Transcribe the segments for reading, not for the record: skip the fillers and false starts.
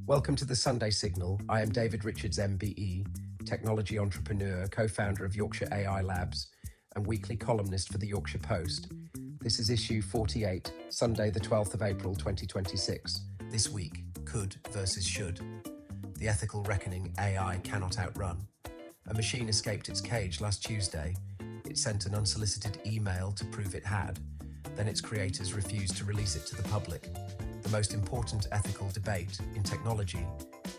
Welcome to the Sunday Signal. I am David Richards, MBE, technology entrepreneur, co-founder of Yorkshire AI Labs, and weekly columnist for the Yorkshire Post. This is issue 48, Sunday the 12th of April 2026. This week, could versus should. The ethical reckoning AI cannot outrun. A machine escaped its cage last Tuesday. It sent an unsolicited email to prove it had. Then its creators refused to release it to the public. The most important ethical debate in technology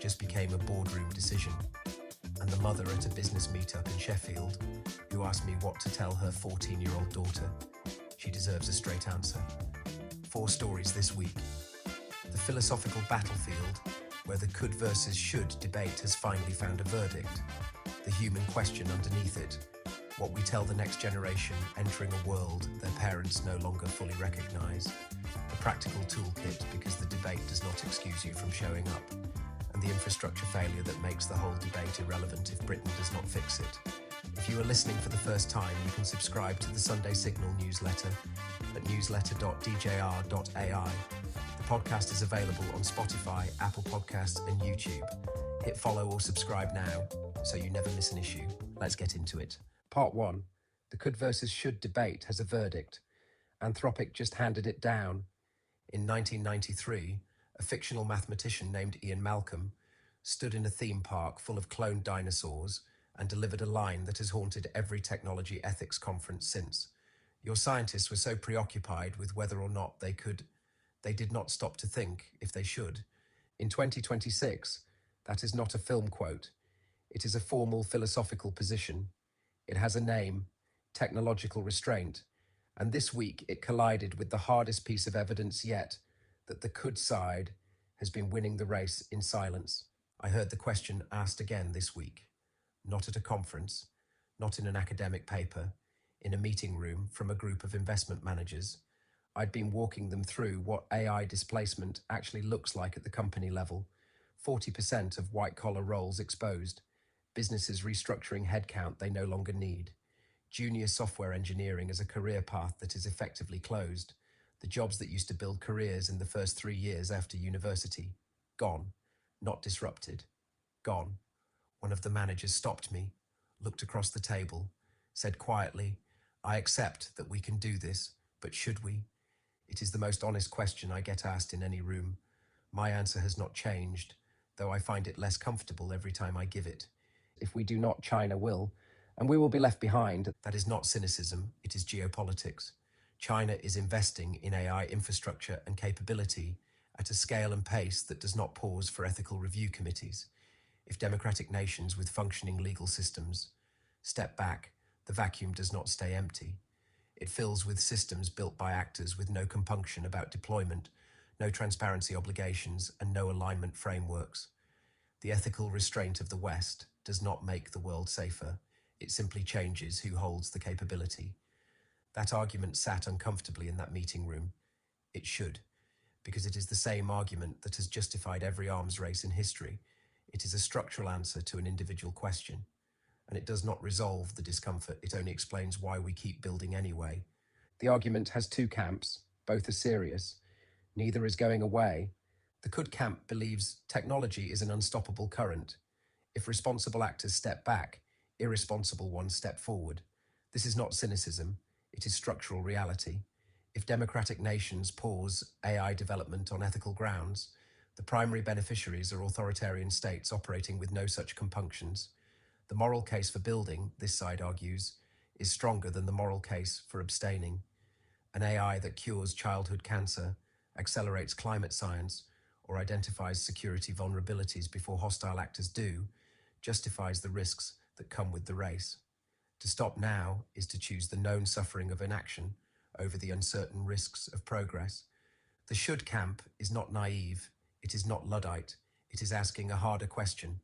just became a boardroom decision. And the mother at a business meetup in Sheffield, who asked me what to tell her 14-year-old daughter, she deserves a straight answer. 4 stories this week. The philosophical battlefield, where the could versus should debate has finally found a verdict. The human question underneath it, what we tell the next generation entering a world their parents no longer fully recognise. The practical toolkit because the debate does not excuse you from showing up. And the infrastructure failure that makes the whole debate irrelevant if Britain does not fix it. If you are listening for the first time, you can subscribe to the Sunday Signal newsletter at newsletter.djr.ai. The podcast is available on Spotify, Apple Podcasts and YouTube. Hit follow or subscribe now so you never miss an issue. Let's get into it. Part 1. The could versus should debate has a verdict. Anthropic just handed it down. In 1993, a fictional mathematician named Ian Malcolm stood in a theme park full of cloned dinosaurs and delivered a line that has haunted every technology ethics conference since. Your scientists were so preoccupied with whether or not they did not stop to think if they should. In 2026, that is not a film quote. It is a formal philosophical position. It has a name, technological restraint, and this week it collided with the hardest piece of evidence yet, that the could side has been winning the race in silence. I heard the question asked again this week, not at a conference, not in an academic paper, in a meeting room from a group of investment managers. I'd been walking them through what AI displacement actually looks like at the company level. 40% of white-collar roles exposed, businesses restructuring headcount they no longer need. Junior software engineering as a career path that is effectively closed. The jobs that used to build careers in the first 3 years after university. Gone. Not disrupted. Gone. One of the managers stopped me, looked across the table, said quietly, I accept that we can do this, but should we? It is the most honest question I get asked in any room. My answer has not changed, though I find it less comfortable every time I give it. If we do not, China will, and we will be left behind. That is not cynicism, it is geopolitics. China is investing in AI infrastructure and capability at a scale and pace that does not pause for ethical review committees. If democratic nations with functioning legal systems step back, the vacuum does not stay empty. It fills with systems built by actors with no compunction about deployment, no transparency obligations, and no alignment frameworks. The ethical restraint of the West does not make the world safer. It simply changes who holds the capability. That argument sat uncomfortably in that meeting room. It should, because it is the same argument that has justified every arms race in history. It is a structural answer to an individual question, and it does not resolve the discomfort. It only explains why we keep building anyway. The argument has 2 camps. Both are serious. Neither is going away. The could camp believes technology is an unstoppable current. If responsible actors step back, irresponsible ones step forward. This is not cynicism, it is structural reality. If democratic nations pause AI development on ethical grounds, the primary beneficiaries are authoritarian states operating with no such compunctions. The moral case for building, this side argues, is stronger than the moral case for abstaining. An AI that cures childhood cancer, accelerates climate science, or identifies security vulnerabilities before hostile actors do, justifies the risks that come with the race. To stop now is to choose the known suffering of inaction over the uncertain risks of progress. The should camp is not naive, it is not Luddite, it is asking a harder question.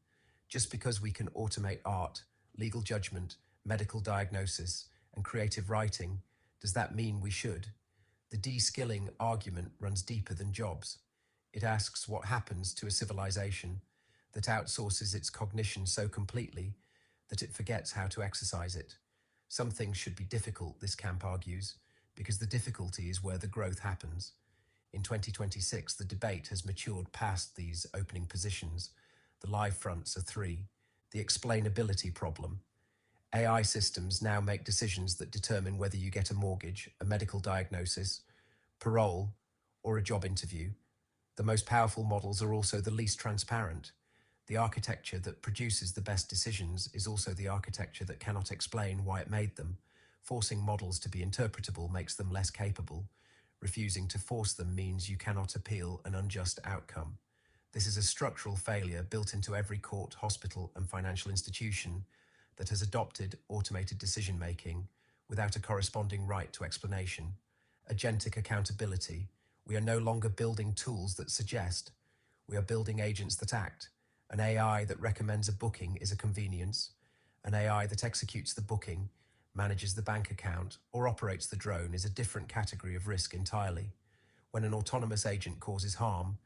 Just because we can automate art, legal judgment, medical diagnosis, and creative writing, does that mean we should? The de-skilling argument runs deeper than jobs. It asks what happens to a civilization that outsources its cognition so completely that it forgets how to exercise it. Some things should be difficult, this camp argues, because the difficulty is where the growth happens. In 2026, the debate has matured past these opening positions. The live fronts are three. The explainability problem. AI systems now make decisions that determine whether you get a mortgage, a medical diagnosis, parole, or a job interview. The most powerful models are also the least transparent. The architecture that produces the best decisions is also the architecture that cannot explain why it made them. Forcing models to be interpretable makes them less capable. Refusing to force them means you cannot appeal an unjust outcome. This is a structural failure built into every court, hospital, and financial institution that has adopted automated decision-making without a corresponding right to explanation. Agentic accountability. We are no longer building tools that suggest. We are building agents that act. An AI that recommends a booking is a convenience. An AI that executes the booking, manages the bank account, or operates the drone is a different category of risk entirely. When an autonomous agent causes harm,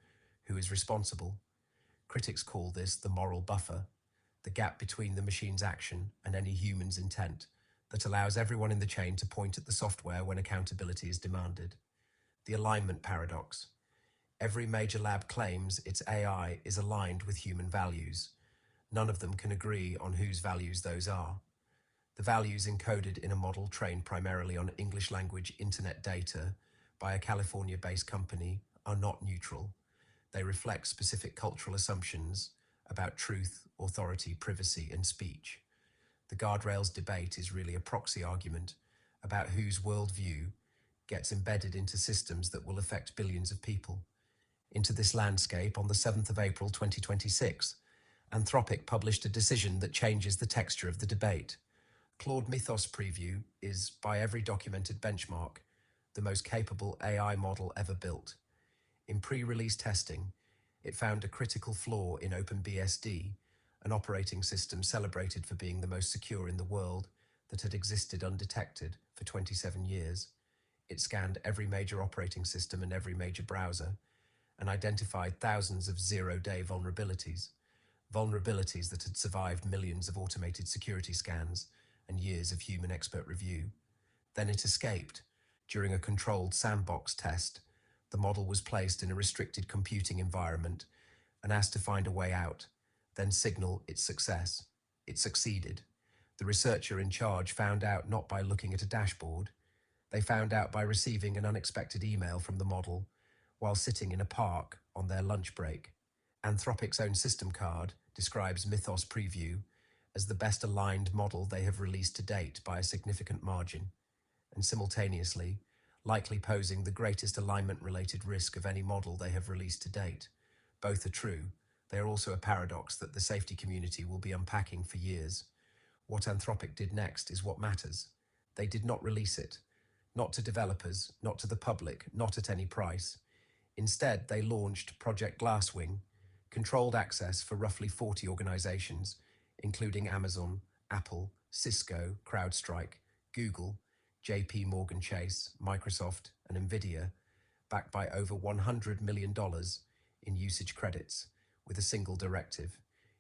who is responsible? Critics call this the moral buffer, the gap between the machine's action and any human's intent that allows everyone in the chain to point at the software when accountability is demanded. The alignment paradox. Every major lab claims its AI is aligned with human values. None of them can agree on whose values those are. The values encoded in a model trained primarily on English language internet data by a California-based company are not neutral. They reflect specific cultural assumptions about truth, authority, privacy, and speech. The guardrails debate is really a proxy argument about whose worldview gets embedded into systems that will affect billions of people. Into this landscape, on the 7th of April 2026, Anthropic published a decision that changes the texture of the debate. Claude Mythos Preview is, by every documented benchmark, the most capable AI model ever built. In pre-release testing, it found a critical flaw in OpenBSD, an operating system celebrated for being the most secure in the world that had existed undetected for 27 years. It scanned every major operating system and every major browser, and identified thousands of zero-day vulnerabilities that had survived millions of automated security scans and years of human expert review. Then it escaped. During a controlled sandbox test, the model was placed in a restricted computing environment and asked to find a way out, then signal its success. It succeeded. The researcher in charge found out not by looking at a dashboard. They found out by receiving an unexpected email from the model while sitting in a park on their lunch break. Anthropic's own system card describes Mythos Preview as the best aligned model they have released to date by a significant margin, and simultaneously, likely posing the greatest alignment-related risk of any model they have released to date. Both are true. They are also a paradox that the safety community will be unpacking for years. What Anthropic did next is what matters. They did not release it. Not to developers, not to the public, not at any price. Instead, they launched Project Glasswing, controlled access for roughly 40 organizations, including Amazon, Apple, Cisco, CrowdStrike, Google, JP Morgan Chase, Microsoft, and Nvidia, backed by over $100 million in usage credits, with a single directive.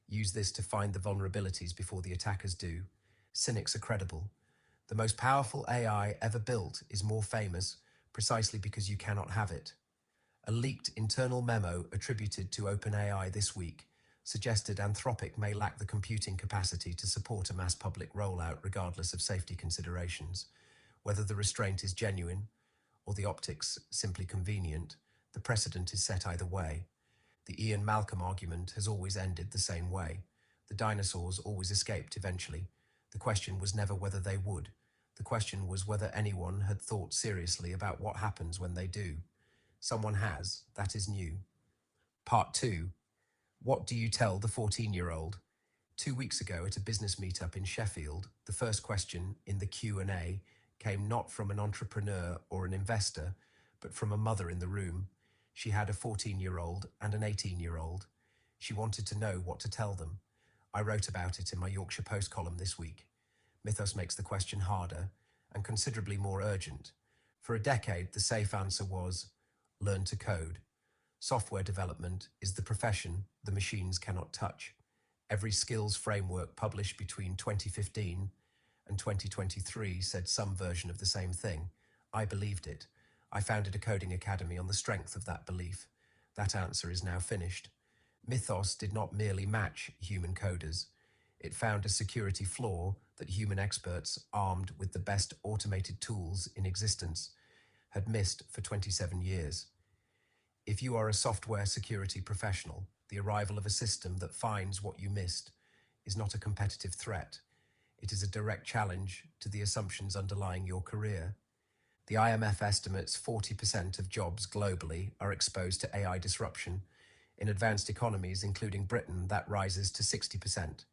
Use this to find the vulnerabilities before the attackers do. Cynics are credible. The most powerful AI ever built is more famous precisely because you cannot have it. A leaked internal memo attributed to OpenAI this week suggested Anthropic may lack the computing capacity to support a mass public rollout regardless of safety considerations. Whether the restraint is genuine or the optics simply convenient, the precedent is set either way. The Ian Malcolm argument has always ended the same way. The dinosaurs always escaped eventually. The question was never whether they would. The question was whether anyone had thought seriously about what happens when they do. Someone has. That is new. Part 2. What do you tell the 14-year-old? 2 weeks ago at a business meetup in Sheffield, the first question in the Q&A came not from an entrepreneur or an investor, but from a mother in the room. She had a 14-year-old and an 18-year-old. She wanted to know what to tell them. I wrote about it in my Yorkshire Post column this week. Mythos makes the question harder and considerably more urgent. For a decade, the safe answer was, learn to code. Software development is the profession the machines cannot touch. Every skills framework published between 2015 and 2023 said some version of the same thing. I believed it. I founded a coding academy on the strength of that belief. That answer is now finished. Mythos did not merely match human coders. It found a security flaw that human experts, armed with the best automated tools in existence, had missed for 27 years. If you are a software security professional, the arrival of a system that finds what you missed is not a competitive threat. It is a direct challenge to the assumptions underlying your career. The IMF estimates 40% of jobs globally are exposed to AI disruption. In advanced economies, including Britain, that rises to 60%.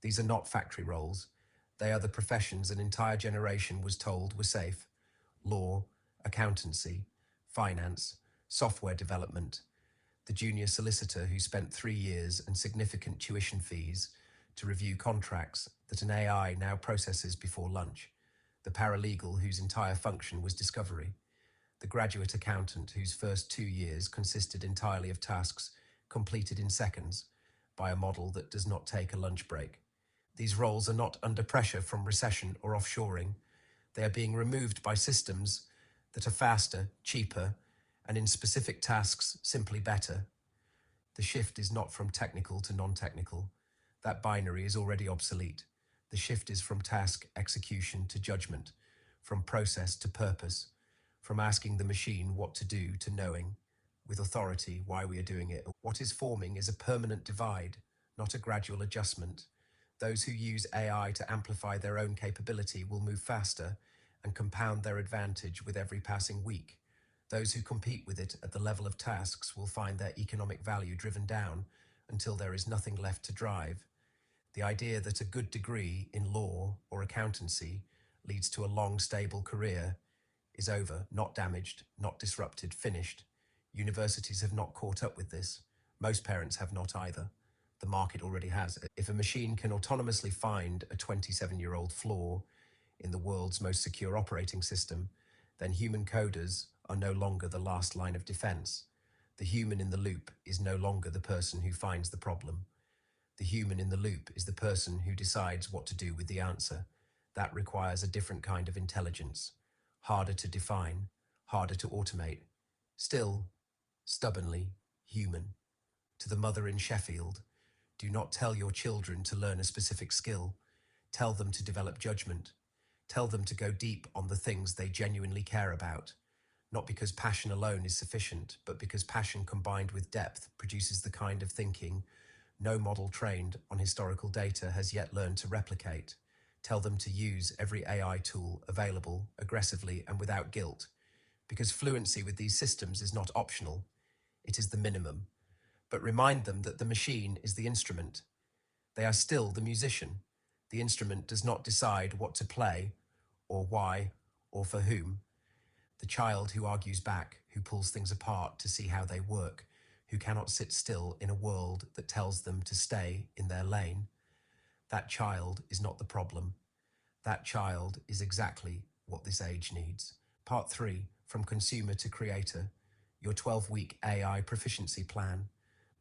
These are not factory roles. They are the professions an entire generation was told were safe. Law, accountancy, finance, software development. The junior solicitor who spent 3 years and significant tuition fees to review contracts that an AI now processes before lunch. The paralegal whose entire function was discovery. The graduate accountant whose first 2 years consisted entirely of tasks completed in seconds by a model that does not take a lunch break. These roles are not under pressure from recession or offshoring. They are being removed by systems that are faster, cheaper, and in specific tasks simply better. The shift is not from technical to non-technical. That binary is already obsolete. The shift is from task execution to judgment, from process to purpose, from asking the machine what to do to knowing, with authority, why we are doing it. What is forming is a permanent divide, not a gradual adjustment. Those who use AI to amplify their own capability will move faster and compound their advantage with every passing week. Those who compete with it at the level of tasks will find their economic value driven down until there is nothing left to drive. The idea that a good degree in law or accountancy leads to a long, stable career is over, not damaged, not disrupted, finished. Universities have not caught up with this. Most parents have not either. The market already has. If a machine can autonomously find a 27-year-old flaw in the world's most secure operating system, then human coders are no longer the last line of defense. The human in the loop is no longer the person who finds the problem. The human in the loop is the person who decides what to do with the answer. That requires a different kind of intelligence, harder to define, harder to automate, still stubbornly human. To the mother in Sheffield, do not tell your children to learn a specific skill. Tell them to develop judgment. Tell them to go deep on the things they genuinely care about. Not because passion alone is sufficient, but because passion combined with depth produces the kind of thinking no model trained on historical data has yet learned to replicate. Tell them to use every AI tool available aggressively and without guilt, because fluency with these systems is not optional, it is the minimum. But remind them that the machine is the instrument. They are still the musician. The instrument does not decide what to play, or why, or for whom. The child who argues back, who pulls things apart to see how they work, who cannot sit still in a world that tells them to stay in their lane. That child is not the problem. That child is exactly what this age needs. Part 3, From Consumer to Creator, your 12-week AI proficiency plan.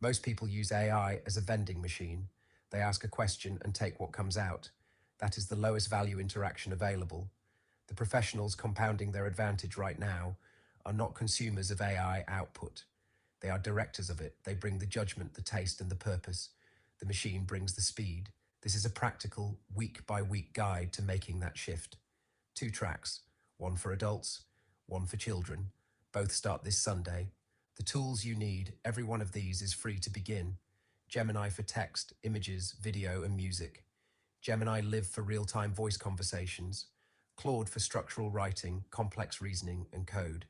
Most people use AI as a vending machine. They ask a question and take what comes out. That is the lowest value interaction available. The professionals compounding their advantage right now are not consumers of AI output. They are directors of it. They bring the judgment, the taste, and the purpose. The machine brings the speed. This is a practical, week-by-week guide to making that shift. 2 tracks, one for adults, one for children. Both start this Sunday. The tools you need, every one of these is free to begin. Gemini for text, images, video, and music. Gemini Live for real-time voice conversations. Claude for structural writing, complex reasoning, and code.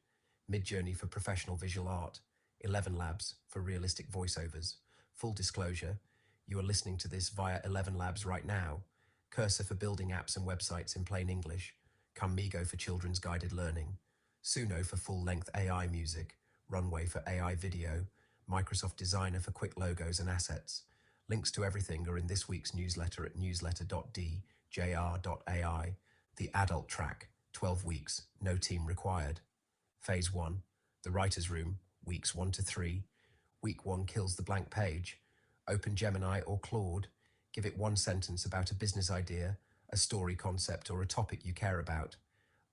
Midjourney for professional visual art. 11 Labs for realistic voiceovers. Full disclosure, you are listening to this via 11 Labs right now. Cursor for building apps and websites in plain English. Commigo for children's guided learning. Suno for full-length AI music. Runway for AI video. Microsoft Designer for quick logos and assets. Links to everything are in this week's newsletter at newsletter.djr.ai. The adult track, 12 weeks, no team required. Phase 1, the writer's room, weeks 1 to 3. Week 1 kills the blank page. Open Gemini or Claude. Give it 1 sentence about a business idea, a story concept, or a topic you care about.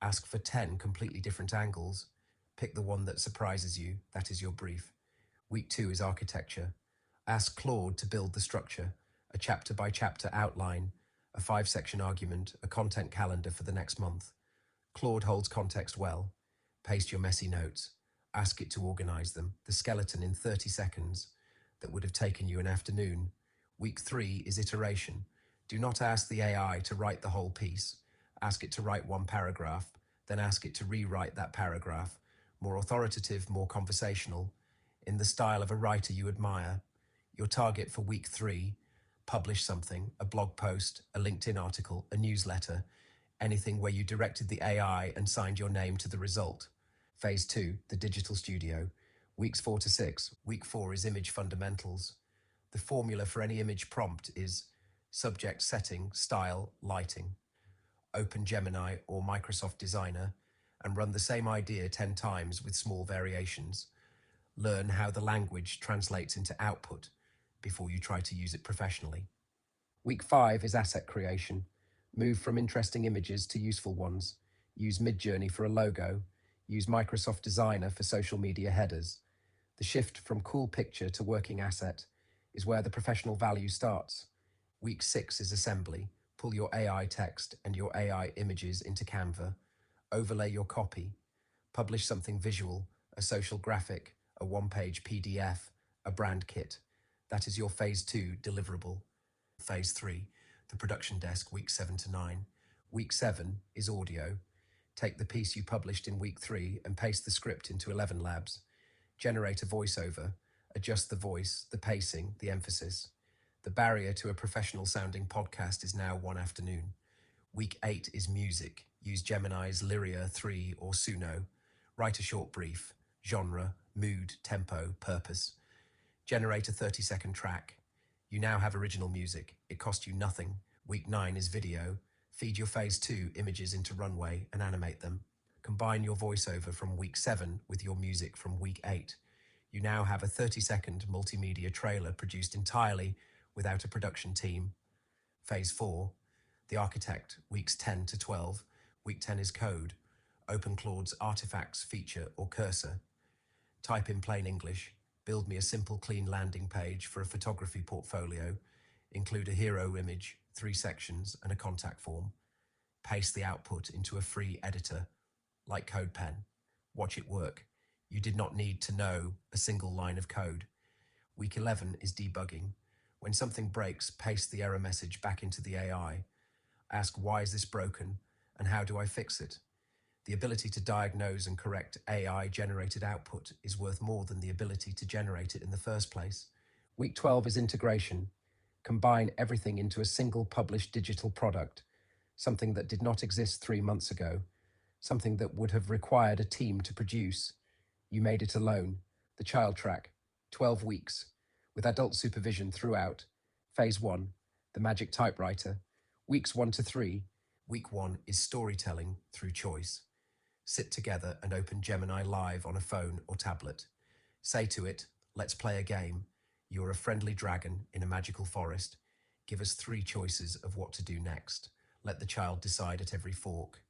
Ask for 10 completely different angles. Pick the one that surprises you. That is your brief. Week 2 is architecture. Ask Claude to build the structure, a chapter by chapter outline, a 5-section argument, a content calendar for the next month. Claude holds context well. Paste your messy notes. Ask it to organize them, the skeleton in 30 seconds that would have taken you an afternoon. Week 3 is iteration. Do not ask the AI to write the whole piece. Ask it to write one paragraph, then ask it to rewrite that paragraph, more authoritative, more conversational, in the style of a writer you admire. Your target for week 3, publish something, a blog post, a LinkedIn article, a newsletter, anything where you directed the AI and signed your name to the result. Phase 2, the digital studio. Weeks 4 to 6. Week 4 is image fundamentals. The formula for any image prompt is subject, setting, style, lighting. Open Gemini or Microsoft Designer and run the same idea 10 times with small variations. Learn how the language translates into output before you try to use it professionally. Week 5 is asset creation. Move from interesting images to useful ones. Use Midjourney for a logo. Use Microsoft Designer for social media headers. The shift from cool picture to working asset is where the professional value starts. Week 6 is assembly. Pull your AI text and your AI images into Canva. Overlay your copy. Publish something visual, a social graphic, a one-page PDF, a brand kit. That is your Phase 2 deliverable. Phase 3, the production desk, week 7 to 9. Week 7 is audio. Take the piece you published in week 3 and paste the script into 11 labs. Generate a voiceover. Adjust the voice, the pacing, the emphasis. The barrier to a professional-sounding podcast is now one afternoon. Week 8 is music. Use Gemini's Lyria 3 or Suno. Write a short brief. Genre, mood, tempo, purpose. Generate a 30-second track. You now have original music. It cost you nothing. Week 9 is video. Feed your Phase 2 images into Runway and animate them. Combine your voiceover from week 7 with your music from week 8. You now have a 30-second multimedia trailer produced entirely without a production team. Phase 4, the architect, weeks 10 to 12. Week 10 is code. Open Claude's artifacts feature or cursor. Type in plain English. Build me a simple, clean landing page for a photography portfolio. Include a hero image, 3 sections, and a contact form. Paste the output into a free editor, like CodePen. Watch it work. You did not need to know a single line of code. Week 11 is debugging. When something breaks, paste the error message back into the AI. Ask, why is this broken, and how do I fix it? The ability to diagnose and correct AI-generated output is worth more than the ability to generate it in the first place. Week 12 is integration. Combine everything into a single published digital product, something that did not exist 3 months ago, something that would have required a team to produce. You made it alone. The child track, 12 weeks, with adult supervision throughout. Phase 1, the magic typewriter, weeks 1 to 3. Week 1 is storytelling through choice. Sit together and open Gemini Live on a phone or tablet. Say to it, let's play a game. You're a friendly dragon in a magical forest. Give us 3 choices of what to do next. Let the child decide at every fork.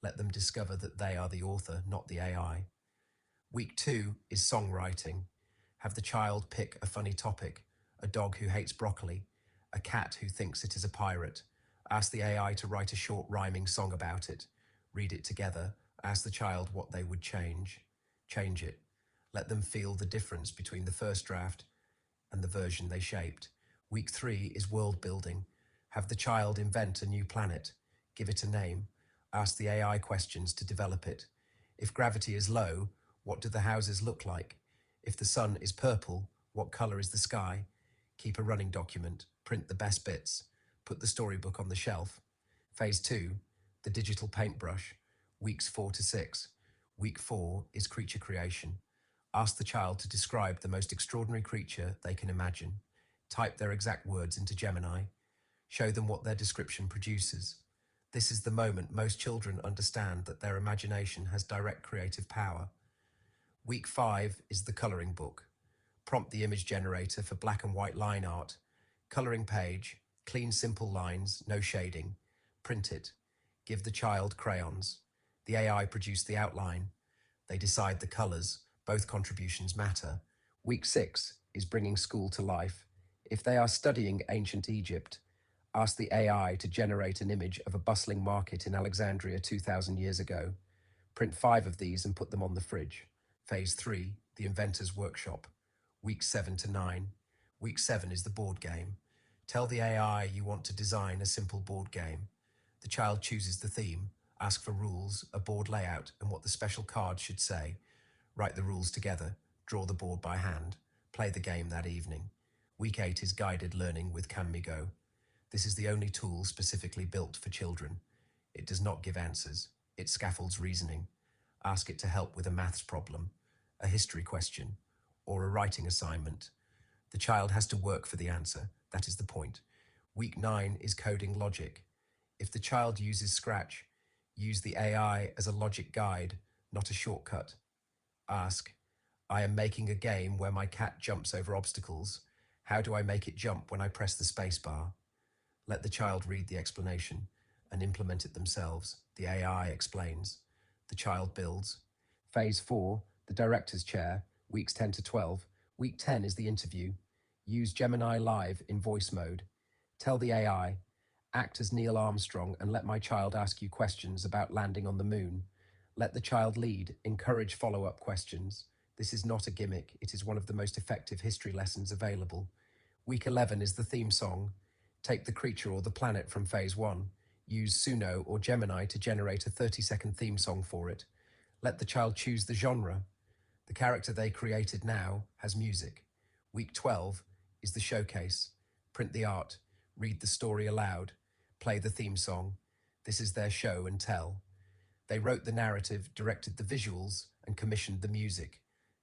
Let them discover that they are the author, not the AI. Week 2 is songwriting. Have the child pick a funny topic, a dog who hates broccoli, a cat who thinks it is a pirate. Ask the AI to write a short rhyming song about it. Read it together. Ask the child what they would change. Change it. Let them feel the difference between the first draft and the version they shaped. Week 3 is world building. Have the child invent a new planet. Give it a name. Ask the AI questions to develop it. If gravity is low, what do the houses look like? If the sun is purple, what color is the sky? Keep a running document. Print the best bits. Put the storybook on the shelf. Phase 2, the digital paintbrush. Weeks 4 to 6. Week 4 is creature creation. Ask the child to describe the most extraordinary creature they can imagine. Type their exact words into Gemini. Show them what their description produces. This is the moment most children understand that their imagination has direct creative power. Week 5 is the coloring book. Prompt the image generator for black and white line art. Coloring page, clean simple lines, no shading. Print it. Give the child crayons. The AI produced the outline. They decide the colours. Both contributions matter. Week 6 is bringing school to life. If they are studying ancient Egypt, ask the AI to generate an image of a bustling market in Alexandria 2,000 years ago. Print 5 of these and put them on the fridge. Phase 3, the inventor's workshop. Weeks 7 to 9. Week 7 is the board game. Tell the AI you want to design a simple board game. The child chooses the theme, ask for rules, a board layout, and what the special card should say. Write the rules together, draw the board by hand, play the game that evening. Week 8 is guided learning with CanMeGo. This is the only tool specifically built for children. It does not give answers. It scaffolds reasoning. Ask it to help with a maths problem, a history question, or a writing assignment. The child has to work for the answer. That is the point. Week 9 is coding logic. If the child uses Scratch, use the AI as a logic guide, not a shortcut. Ask, I am making a game where my cat jumps over obstacles. How do I make it jump when I press the space bar? Let the child read the explanation and implement it themselves. The AI explains. The child builds. Phase 4, the director's chair, weeks 10 to 12. Week 10 is the interview. Use Gemini Live in voice mode. Tell the AI, act as Neil Armstrong and let my child ask you questions about landing on the moon. Let the child lead, encourage follow-up questions. This is not a gimmick, it is one of the most effective history lessons available. Week 11 is the theme song. Take the creature or the planet from phase 1. Use Suno or Gemini to generate a 30-second theme song for it. Let the child choose the genre. The character they created now has music. Week 12 is the showcase. Print the art, read the story aloud, play the theme song. This is their show and tell. They wrote the narrative, directed the visuals, and commissioned the music.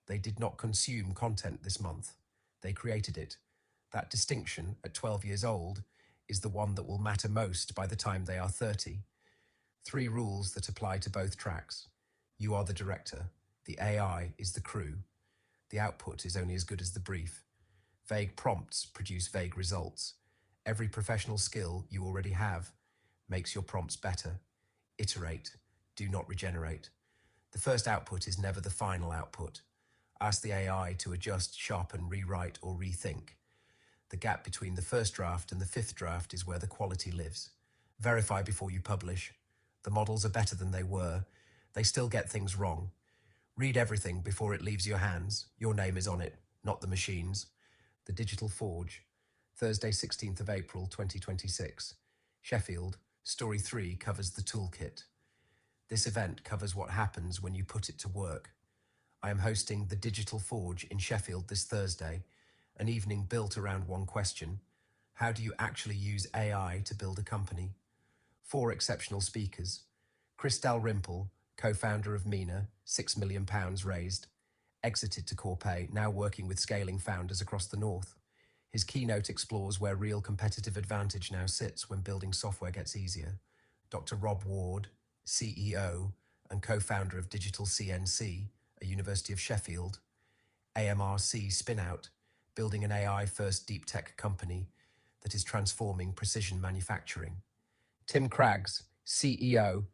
They did not consume content this month. They created it. That distinction, at 12 years old, is the one that will matter most by the time they are 30. 3 rules that apply to both tracks. You are the director. The AI is the crew. The output is only as good as the brief. Vague prompts produce vague results. Every professional skill you already have makes your prompts better. Iterate. Do not regenerate. The first output is never the final output. Ask the AI to adjust, sharpen, rewrite, or rethink. The gap between the first draft and the 5th draft is where the quality lives. Verify before you publish. The models are better than they were. They still get things wrong. Read everything before it leaves your hands. Your name is on it, not the machine's. The Digital Forge. Thursday, 16th of April, 2026. Sheffield. Story 3 covers the toolkit. This event covers what happens when you put it to work. I am hosting the Digital Forge in Sheffield this Thursday, an evening built around one question. How do you actually use AI to build a company? 4 exceptional speakers. Chris Dalrymple, co-founder of Mina, £6 million raised. Exited to Corpay, now working with scaling founders across the north. His keynote explores where real competitive advantage now sits when building software gets easier. Dr. Rob Ward, CEO and co-founder of Digital CNC, a University of Sheffield. AMRC Spinout, building an AI-first deep tech company that is transforming precision manufacturing. Tim Craggs, CEO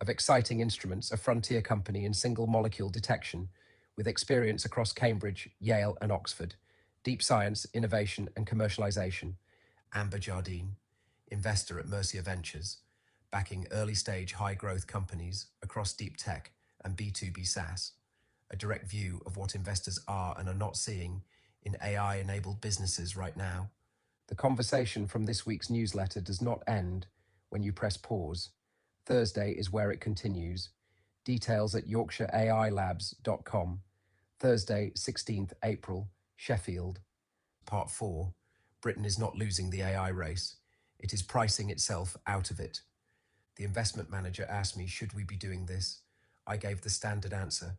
of Exciting Instruments, a frontier company in single molecule detection with experience across Cambridge, Yale and Oxford. Deep science, innovation and commercialization. Amber Jardine, investor at Mercia Ventures, backing early-stage high-growth companies across deep tech and B2B SaaS. A direct view of what investors are and are not seeing in AI-enabled businesses right now. The conversation from this week's newsletter does not end when you press pause. Thursday is where it continues. Details at yorkshireailabs.com. Thursday, 16th April, Sheffield. Part 4. Britain is not losing the AI race. It is pricing itself out of it. The investment manager asked me, should we be doing this? I gave the standard answer.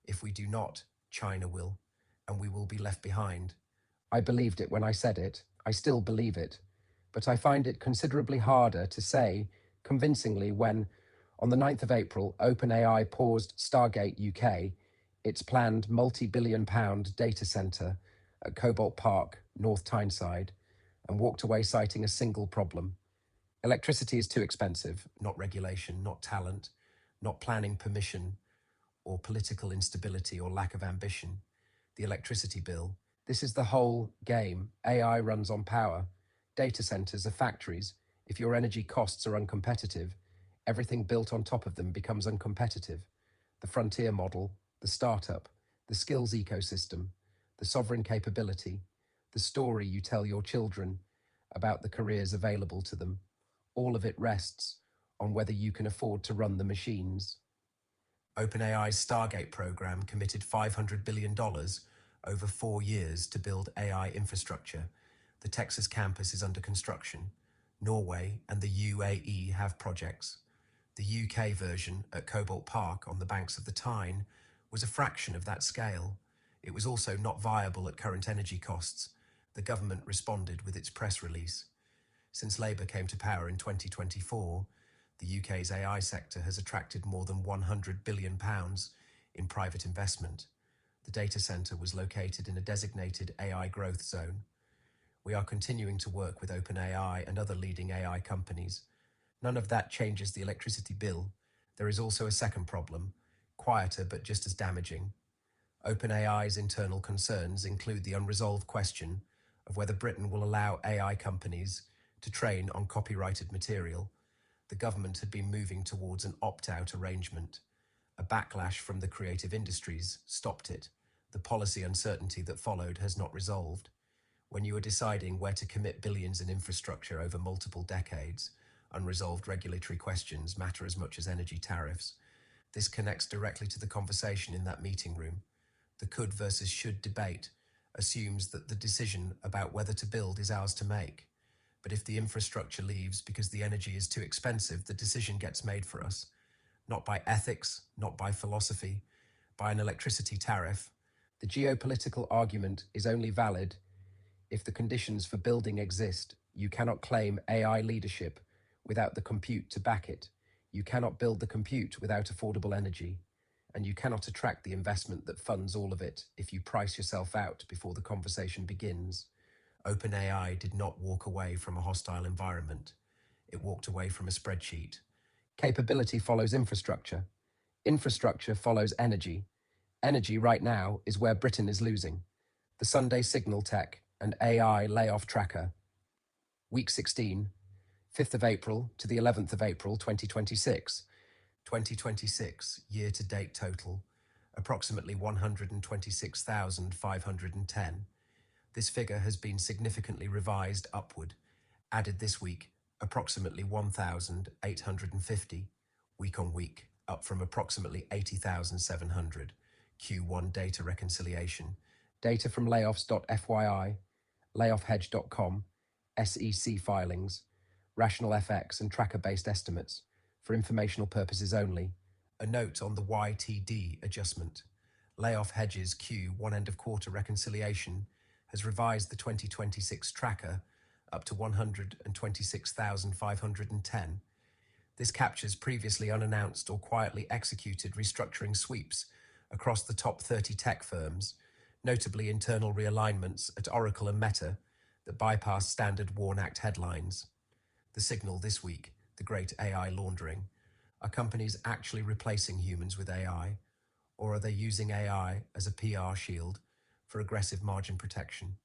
If we do not, China will, and we will be left behind. I believed it when I said it. I still believe it. But I find it considerably harder to say convincingly when, on the 9th of April, OpenAI paused Stargate UK, its planned multi-billion-pound data centre at Cobalt Park, North Tyneside, and walked away citing a single problem. Electricity is too expensive, not regulation, not talent, not planning permission, or political instability or lack of ambition. The electricity bill. This is the whole game. AI runs on power. Data centers are factories. If your energy costs are uncompetitive, everything built on top of them becomes uncompetitive. The frontier model, the startup, the skills ecosystem, the sovereign capability, the story you tell your children about the careers available to them, all of it rests on whether you can afford to run the machines. OpenAI's Stargate program committed $500 billion over 4 years to build AI infrastructure. The Texas campus is under construction. Norway and the UAE have projects. The UK version at Cobalt Park on the banks of the Tyne was a fraction of that scale. It was also not viable at current energy costs. The government responded with its press release. Since Labour came to power in 2024, the UK's AI sector has attracted more than £100 billion in private investment. The data centre was located in a designated AI growth zone. We are continuing to work with OpenAI and other leading AI companies. None of that changes the electricity bill. There is also a second problem, quieter but just as damaging. OpenAI's internal concerns include the unresolved question of whether Britain will allow AI companies to train on copyrighted material. The government had been moving towards an opt-out arrangement. A backlash from the creative industries stopped it. The policy uncertainty that followed has not resolved. When you are deciding where to commit billions in infrastructure over multiple decades, unresolved regulatory questions matter as much as energy tariffs. This connects directly to the conversation in that meeting room. The could versus should debate assumes that the decision about whether to build is ours to make. But if the infrastructure leaves because the energy is too expensive, the decision gets made for us. Not by ethics, not by philosophy, by an electricity tariff. The geopolitical argument is only valid if the conditions for building exist. You cannot claim AI leadership without the compute to back it. You cannot build the compute without affordable energy. And you cannot attract the investment that funds all of it if you price yourself out before the conversation begins. OpenAI did not walk away from a hostile environment. It walked away from a spreadsheet. Capability follows infrastructure. Infrastructure follows energy. Energy right now is where Britain is losing. The Sunday Signal Tech and AI layoff tracker. Week 16, 5th of April to the 11th of April 2026. 2026 year-to-date total, approximately 126,510. This figure has been significantly revised upward, added this week, approximately 1,850, week on week, up from approximately 80,700. Q1 data reconciliation. Data from layoffs.fyi, layoffhedge.com, SEC filings, rational FX and tracker-based estimates, for informational purposes only. A note on the YTD adjustment. Layoff Hedge's Q1 end of quarter reconciliation has revised the 2026 tracker up to 126,510. This captures previously unannounced or quietly executed restructuring sweeps across the top 30 tech firms, notably internal realignments at Oracle and Meta that bypass standard WARN Act headlines. The signal this week, the great AI laundering. Are companies actually replacing humans with AI, or are they using AI as a PR shield for aggressive margin protection?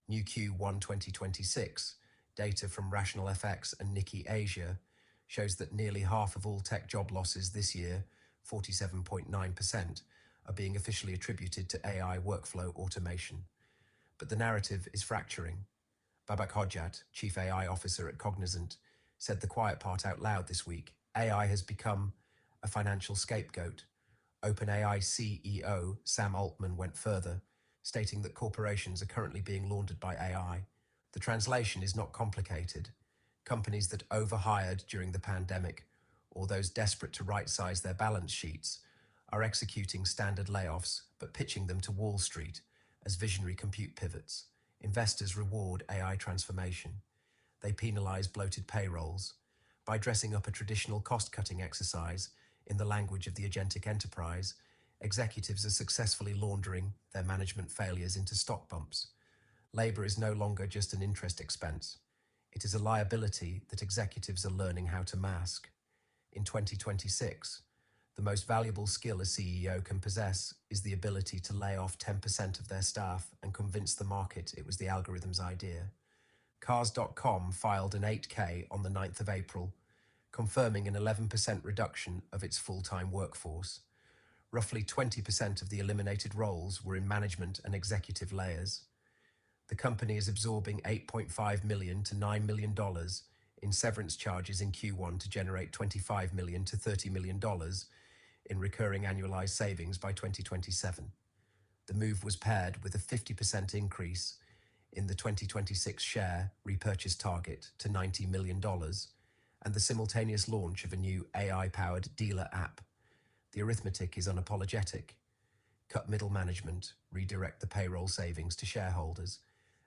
New Q1 2026 data from Rational FX and Nikkei Asia shows that nearly half of all tech job losses this year, 47.9%, are being officially attributed to AI workflow automation. But the narrative is fracturing. Babak Hodjat, Chief AI Officer at Cognizant, said the quiet part out loud this week. AI has become a financial scapegoat. OpenAI CEO Sam Altman went further, stating that corporations are currently being laundered by AI. The translation is not complicated. Companies that overhired during the pandemic, or those desperate to right-size their balance sheets, are executing standard layoffs but pitching them to Wall Street as visionary compute pivots. Investors reward AI transformation. They penalize bloated payrolls. By dressing up a traditional cost-cutting exercise in the language of the agentic enterprise, executives are successfully laundering their management failures into stock bumps. Labor is no longer just an interest expense. It is a liability that executives are learning how to mask. In 2026, The most valuable skill a CEO can possess is the ability to lay off 10% of their staff and convince the market it was the algorithm's idea. Cars.com filed an 8K on the 9th of April, confirming an 11% reduction of its full-time workforce. Roughly 20% of the eliminated roles were in management and executive layers. The company is absorbing $8.5 million to $9 million in severance charges in Q1 to generate $25 million to $30 million in recurring annualized savings by 2027. The move was paired with a 50% increase in the 2026 share repurchase target to $90 million and the simultaneous launch of a new AI-powered dealer app. The arithmetic is unapologetic. Cut middle management, redirect the payroll savings to shareholders,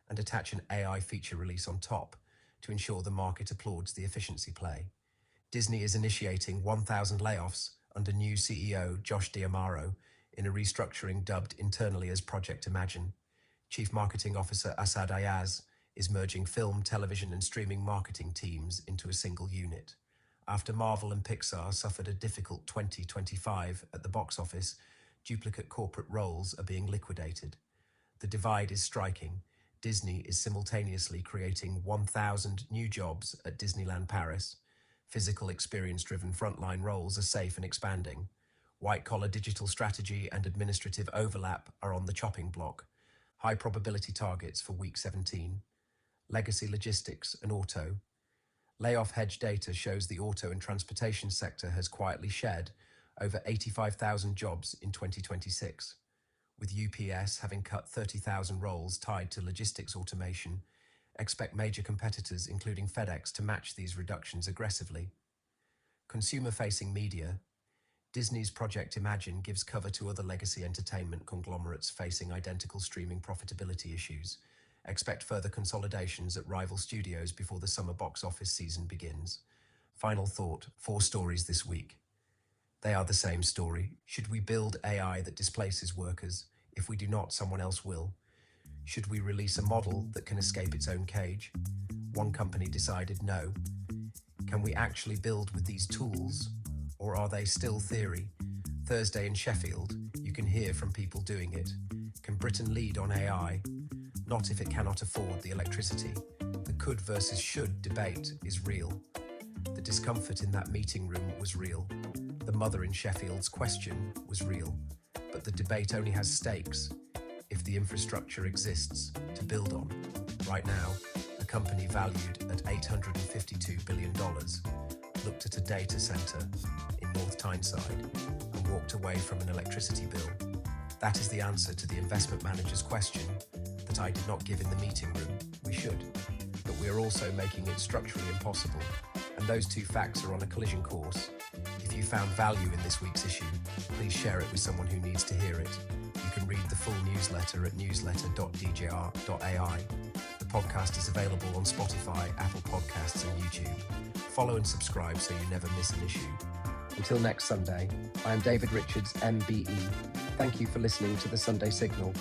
and attach an AI feature release on top to ensure the market applauds the efficiency play. Disney is initiating 1,000 layoffs under new CEO Josh D'Amaro in a restructuring dubbed internally as Project Imagine. Chief Marketing Officer Asad Ayaz is merging film, television, and streaming marketing teams into a single unit. After Marvel and Pixar suffered a difficult 2025 at the box office, duplicate corporate roles are being liquidated. The divide is striking. Disney is simultaneously creating 1,000 new jobs at Disneyland Paris. Physical experience-driven frontline roles are safe and expanding. White-collar digital strategy and administrative overlap are on the chopping block. High probability targets for week 17. Legacy logistics and auto. Layoff hedge data shows the auto and transportation sector has quietly shed over 85,000 jobs in 2026. With UPS having cut 30,000 roles tied to logistics automation, expect major competitors, including FedEx, to match these reductions aggressively. Consumer-facing media. Disney's Project Imagine gives cover to other legacy entertainment conglomerates facing identical streaming profitability issues. Expect further consolidations at rival studios before the summer box office season begins. Final thought, 4 stories this week. They are the same story. Should we build AI that displaces workers? If we do not, someone else will. Should we release a model that can escape its own cage? One company decided no. Can we actually build with these tools, or are they still theory? Thursday in Sheffield, you can hear from people doing it. Can Britain lead on AI? Not if it cannot afford the electricity. The could versus should debate is real. The discomfort in that meeting room was real. The mother in Sheffield's question was real. But the debate only has stakes if the infrastructure exists to build on. Right now, a company valued at $852 billion looked at a data center in North Tyneside and walked away from an electricity bill. That is the answer to the investment manager's question that I did not give in the meeting room. We should, but we are also making it structurally impossible, and those two facts are on a collision course. If you found value in this week's issue, please share it with someone who needs to hear it. You can read the full newsletter at newsletter.djr.ai. The podcast is available on Spotify, Apple Podcasts, and YouTube. Follow and subscribe so you never miss an issue. Until next Sunday, I am David Richards, MBE. Thank you for listening to the Sunday Signal.